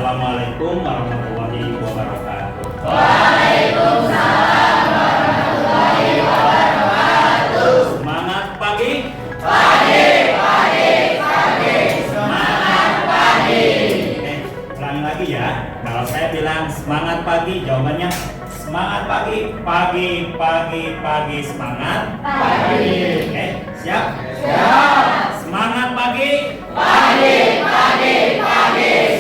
Assalamualaikum warahmatullahi wabarakatuh. Waalaikumsalam warahmatullahi wabarakatuh. Semangat pagi. Pagi. Semangat pagi. Ulangi lagi ya. Kalau saya bilang semangat pagi, jawabannya semangat pagi. Pagi, semangat Pagi. Oke, siap? Siap. Semangat pagi. Pagi. Semangat pagi.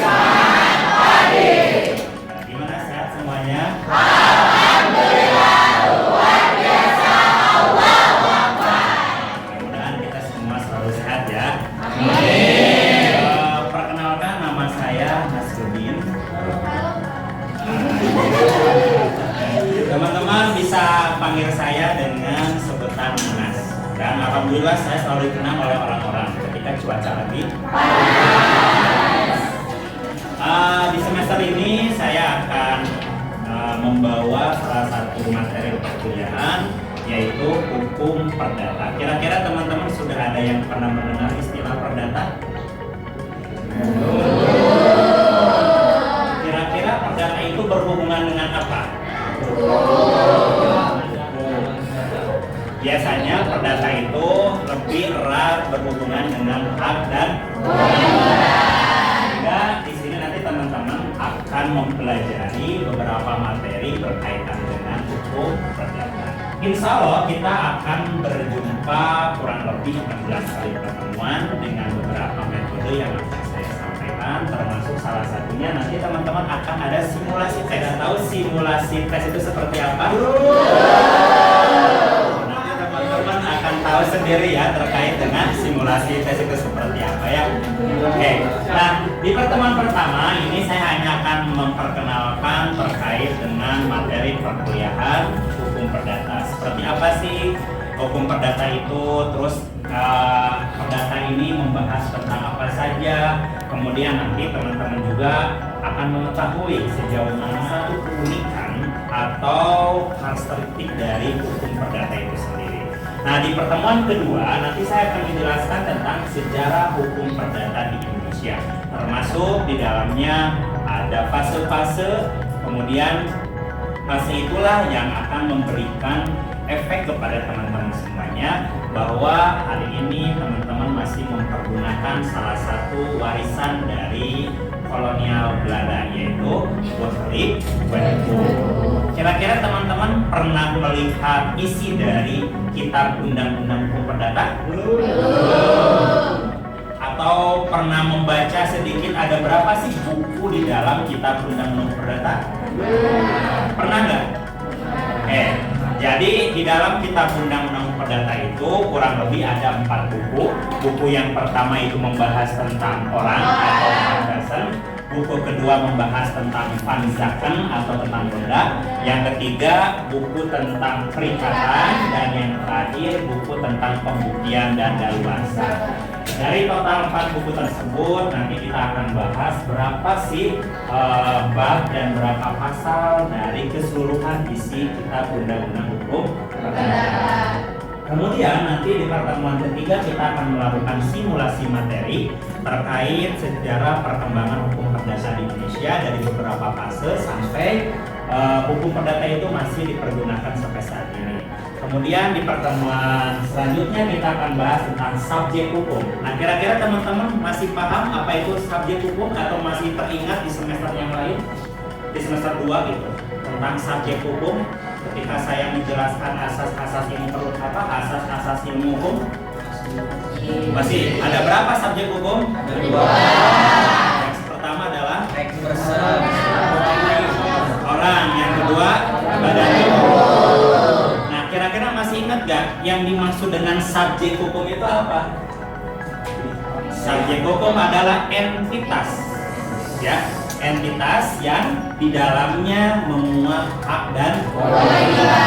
Nah, gimana, sehat semuanya? Alhamdulillah, luar biasa. Allahu Akbar. Mudah-mudahan kita semua selalu sehat ya. Amin. Perkenalkan, nama saya Mas Rudin. Teman-teman bisa panggil saya dengan sebutan Mas. Dan alhamdulillah saya selalu dikenal oleh orang-orang ketika cuaca lagi. Di semester ini saya akan membawa salah satu materi perkuliahan, yaitu hukum perdata. Kira-kira teman-teman sudah ada yang pernah mendengar istilah perdata? Kira-kira perdata itu berhubungan dengan apa? Biasanya perdata itu lebih erat berhubungan dengan hak dan sehingga di sini nanti teman-teman akan mempelajari beberapa materi berkaitan dengan hukum perdata. Insya Allah kita akan berjumpa kurang lebih 16 kali pertemuan dengan beberapa metode yang akan saya sampaikan, termasuk salah satunya nanti teman-teman akan ada simulasi tes. Tidak tahu simulasi tes itu seperti apa? Nanti teman-teman akan tahu sendiri ya terkait dengan simulasi tes itu seperti apa ya. Oke, nah di pertemuan pertama ini saya hanya akan memperkenalkan terkait dengan materi perkuliahan hukum perdata. Seperti apa sih hukum perdata itu, terus perdata ini membahas tentang apa saja. Kemudian nanti teman-teman juga akan mengetahui sejauh mana satu keunikan atau karakteristik dari hukum perdata itu sendiri. Nah, di pertemuan kedua nanti saya akan menjelaskan tentang sejarah hukum perdata di Indonesia. Termasuk di dalamnya ada fase-fase, kemudian fase itulah yang akan memberikan efek kepada teman-teman semuanya bahwa hari ini teman-teman masih mempergunakan salah satu warisan dari kolonial Belanda, yaitu Wetlik Wetboek. Kira-kira teman-teman pernah melihat isi dari kitab undang-undang hukum perdata? Belum. Atau pernah membaca sedikit ada berapa sih buku di dalam kitab undang-undang hukum perdata? Pernah nggak? Jadi di dalam kitab undang-undang perdata itu kurang lebih ada 4 buku. Buku yang pertama itu membahas tentang orang atau person. Buku kedua membahas tentang panzaken atau tentang benda. Yang ketiga buku tentang perikatan, dan yang terakhir buku tentang pembuktian dan daluarsa. Dari total 4 buku tersebut nanti kita akan bahas berapa sih bab dan berapa pasal dari keseluruhan isi kitab undang-undang hukum perdata. Kemudian nanti di pertemuan ketiga kita akan melakukan simulasi materi terkait sejarah perkembangan hukum perdata di Indonesia dari beberapa fase sampai hukum perdata itu masih dipergunakan sampai saat ini. Kemudian di pertemuan selanjutnya kita akan bahas tentang subjek hukum. Nah, kira-kira teman-teman masih paham apa itu subjek hukum atau masih teringat di semester yang lain? Di semester 2 gitu, tentang subjek hukum. Ketika saya menjelaskan asas-asas ilmu asas-asas ilmu hukum, masih ada berapa subjek hukum? Ada 2. Yang pertama adalah person. orang, yang kedua badan hukum. Nah, kira-kira masih ingat gak yang dimaksud dengan subjek hukum itu apa? Subjek hukum adalah entitas, ya, entitas yang di dalamnya memuat hak dan kewajiban.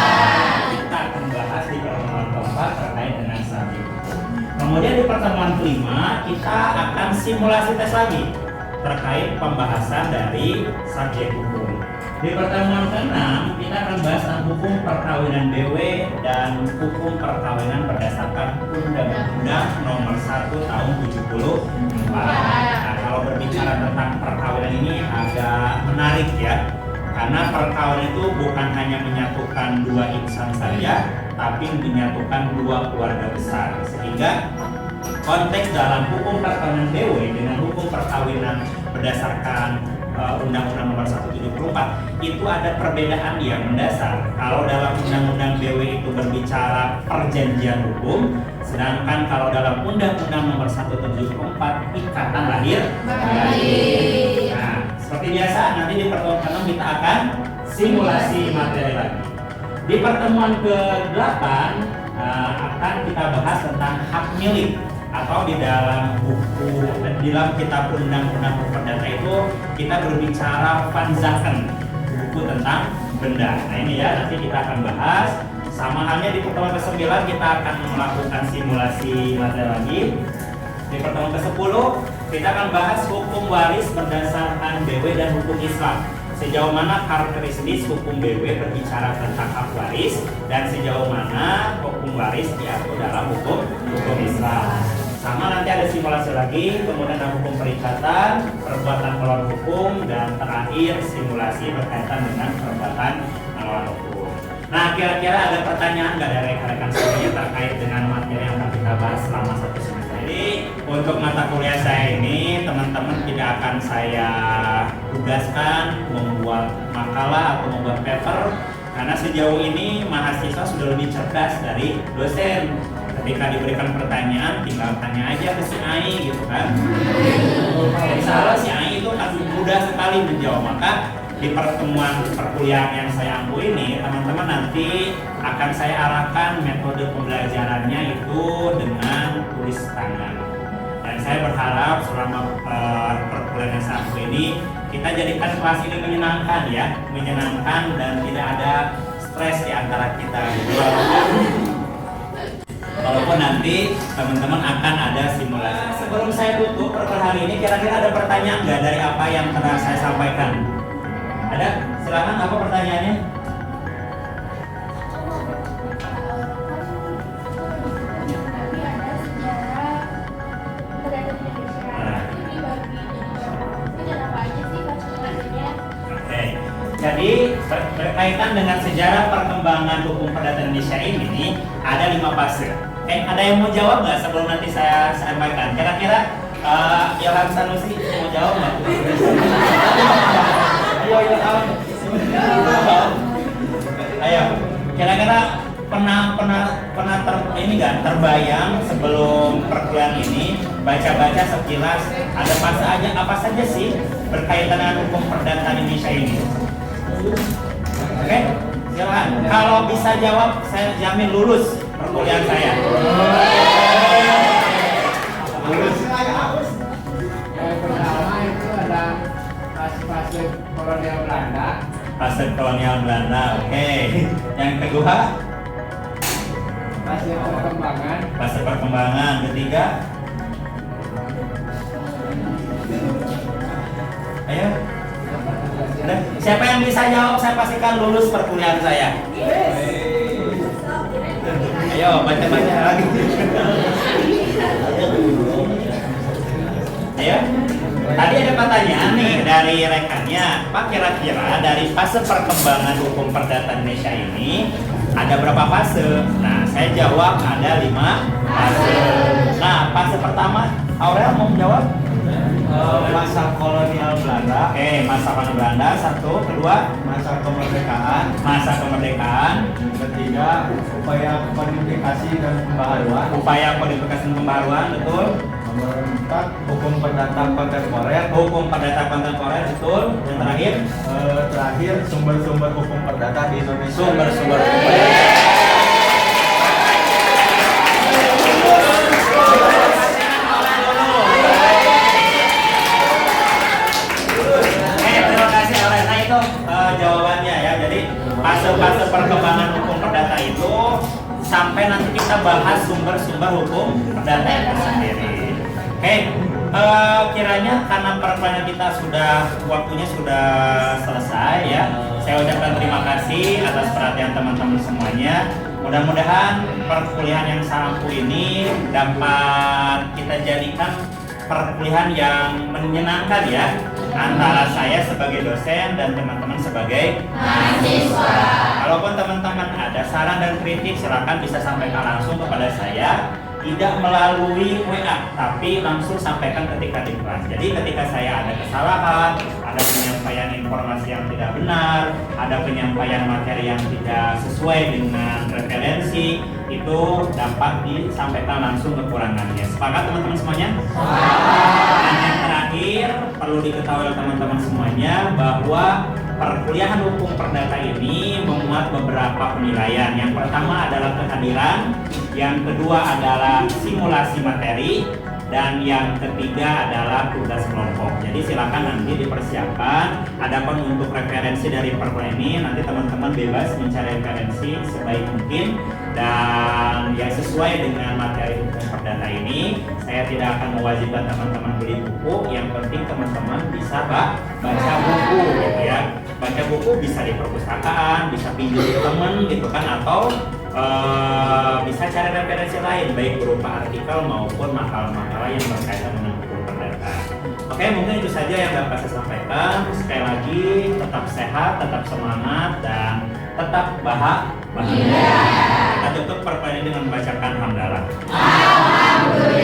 Kita akan bahas di pertemuan keempat terkait dengan subjek hukum. Kemudian di pertemuan kelima kita akan simulasi tes lagi terkait pembahasan dari subjek hukum. Di pertemuan ke-6 kita akan bahas tentang hukum perkawinan BW dan hukum perkawinan berdasarkan Undang-Undang Nomor 1 Tahun 74. Nah, kalau kalau berbicara tentang perkawinan ini agak menarik ya. Karena perkawinan itu bukan hanya menyatukan dua insan saja, tapi menyatukan dua keluarga besar. Sehingga konteks dalam hukum perkawinan BW dengan hukum perkawinan berdasarkan Undang-Undang Nomor 174 itu ada perbedaan yang mendasar. Kalau dalam Undang-Undang BW itu berbicara perjanjian hukum, sedangkan kalau dalam Undang-Undang Nomor 174 ikatan lahir batin. Nah, seperti biasa nanti di pertemuan ke-6 kita akan simulasi materi lagi. Di pertemuan ke-8 akan kita bahas tentang hak milik, atau di dalam buku di dalam kitab Undang-Undang Perdata itu kita berbicara vanzaken, buku tentang benda. Nah ini ya, nanti kita akan bahas. Sama halnya di pertemuan ke-9 kita akan melakukan simulasi materi lagi. Di pertemuan ke-10 kita akan bahas hukum waris berdasarkan BW dan hukum Islam. Sejauh mana karakteristik hukum BW berbicara tentang hak waris dan sejauh mana hukum waris diatur dalam hukum Islam. Sama nanti ada simulasi lagi, kemudian ada hukum perikatan, perbuatan melawan hukum, dan terakhir simulasi berkaitan dengan perbuatan melawan hukum. Nah, kira-kira ada pertanyaan nggak dari rekan-rekan semuanya terkait dengan materi yang akan kita bahas selama satu semester ini? Untuk mata kuliah saya ini, teman-teman tidak akan saya tugaskan membuat makalah atau membuat paper, karena sejauh ini mahasiswa sudah lebih cerdas dari dosen. Ketika diberikan pertanyaan, tinggal tanya aja ke si Ai gitu kan. Misalnya si Ai itu kan mudah sekali menjawab. Maka di pertemuan perkuliahan yang saya ambil ini, teman-teman nanti akan saya arahkan metode pembelajarannya itu dengan tulis tangan. Dan saya berharap selama perkuliahan yang saya ambil ini, kita jadikan kelas ini menyenangkan ya, menyenangkan dan tidak ada stres di antara kita. Walaupun nanti teman-teman akan ada simulasi. Sebelum saya tutup pertemuan hari ini, kira-kira ada pertanyaan nggak dari apa yang telah saya sampaikan? Ada? Silakan, apa pertanyaannya? Oke. Jadi berkaitan dengan sejarah perkembangan hukum perdata Indonesia ini ada 5 fase. Ada yang mau jawab nggak sebelum nanti saya sampaikan? Kira-kira Ilham Sanusi mau jawab nggak? Ayo Ilham. Ayo. Kira-kira pernah terbayang sebelum perkuliahan ini baca-baca sekilas ada fase aja apa saja sih berkaitan dengan hukum perdata Indonesia ini? Oke, silakan. Kalau bisa jawab, saya jamin lulus perkuliahan saya. Lulus. Yang pertama itu ada fase kolonial Belanda. Fase kolonial Belanda, oke. Yang kedua, Fase perkembangan. fase perkembangan. Ketiga, ayo. Siapa yang bisa jawab, saya pastikan lulus perkuliahan saya. Ayo, baca-baca lagi. Ayo. Tadi ada pertanyaan nih dari rekannya, Pak, kira-kira dari fase perkembangan hukum perdata Indonesia ini ada berapa fase? Nah, saya jawab ada 5 fase. Nah, fase pertama, Aurel mau menjawab? Masa kolonial Belanda. Oke, masa kolonial Belanda, 1. Kedua, Masa kemerdekaan. masa kemerdekaan. Ketiga, upaya kodifikasi dan pembaharuan. Upaya kodifikasi dan pembaharuan, betul. Nomor 4, hukum perdata kontemporer. Hukum perdata kontemporer, betul. Yang terakhir, Terakhir, sumber-sumber hukum perdata di Indonesia. sumber-sumber hukum perdata. Terima kasih Aurel. Nah itu jawabannya ya. Jadi fase-fase perkembangan hukum perdata itu sampai nanti kita bahas sumber-sumber hukum perdata itu sendiri. Oke, kiranya karena perkuliahan kita waktunya sudah selesai ya. Saya ucapkan terima kasih atas perhatian teman-teman semuanya. Mudah-mudahan perkuliahan yang saya ampu ini dapat kita jadikan perkuliahan yang menyenangkan ya, antara saya sebagai dosen dan teman-teman sebagai mahasiswa. Kalaupun teman-teman ada saran dan kritik, silakan bisa sampaikan langsung kepada saya, tidak melalui WA, tapi langsung sampaikan ketika di kelas. Jadi ketika saya ada kesalahan, ada penyampaian informasi yang tidak benar, ada penyampaian materi yang tidak sesuai dengan referensi, itu dapat disampaikan langsung kekurangannya. Sepakat teman-teman semuanya? Dan yang terakhir, perlu diketahui oleh teman-teman semuanya bahwa perkuliahan hukum perdata ini memuat beberapa penilaian. Yang pertama adalah kehadiran, yang kedua adalah simulasi materi, dan yang ketiga adalah tugas kelompok. Jadi silakan nanti dipersiapkan. Adapun untuk referensi dari perkuliahan ini, nanti teman-teman bebas mencari referensi sebaik mungkin dan yang sesuai dengan materi hukum perdata ini. Saya tidak akan mewajibkan teman-teman beli buku. Yang penting teman-teman bisa baca buku, gitu ya. Baca buku bisa di perpustakaan, bisa pinjam ke teman, gitu kan, atau bisa cari referensi lain, baik berupa artikel maupun makalah-makalah yang berkaitan dengan hukum perdata. Oke, mungkin itu saja yang dapat saya sampaikan. Sekali lagi, tetap sehat, tetap semangat, dan tetap bahagia. Kita tutup perkuliahan dengan membacakan hamdalah. Alhamdulillah.